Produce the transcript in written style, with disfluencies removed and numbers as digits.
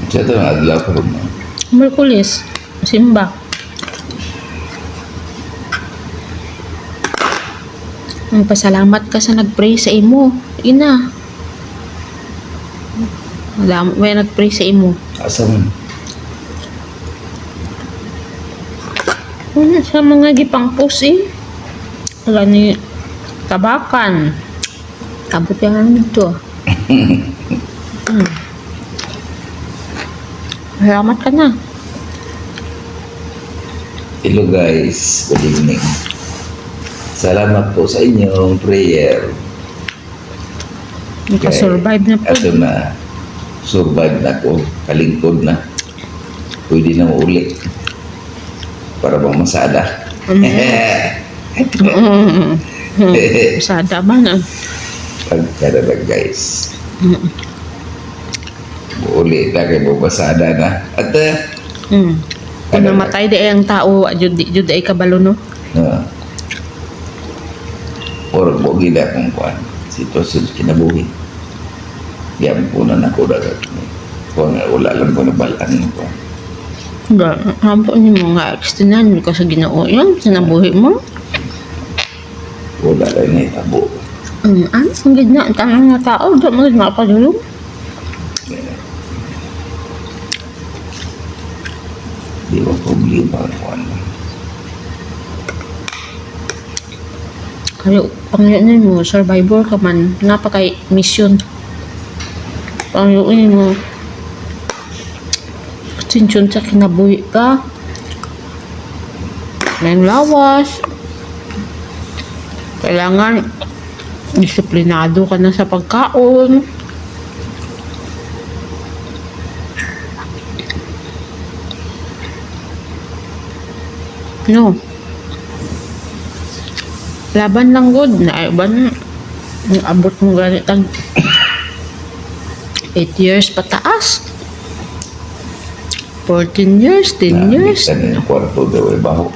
Sa ito ang adlaw ko mo. Merkulis. Simba. Pasalamat ka sa nag-pray sa imo. Ina. Alam, may nag-pray sa imo. Asa man. Sa mga gipang-post wala ni tabakan. Abot yan ito. Salamat ka na. Hello guys, good evening. Salamat po sa inyong prayer. Nakasurvive na po. Ato na, survive na ko, kalingkod na. Pwede na uli. Para bang masada. Sada man. Pagkadalag guys. Uli na kayo masada na. At Kung namatay di ang tao, jud ay kabalo no? Or bogi na kung kuhan. Sitwasyon kinabuhi. Yan po na nakudagat. Kung wala lang ko nabalaan ko. Hampo niyo mo nga ekstinan ka sa Ginoo yan, sinabuhi mo. Wala lang na itabo. Ang gina, ang tanang nga tao, di mo mapadulong. Di ba problema ang kuhan. Kaya pangyayon mo, survivor ka man, napakay mission. Pangyayon mo, sinsyon sa kinabuhi ka. May lawas. Kailangan disiplinado ka na sa pagkaon. No. Laban lang good na iban abot mo ganit ang 8 years pataas. 14 years, 10 years. Nakita niya yung kwarto daw ay baho.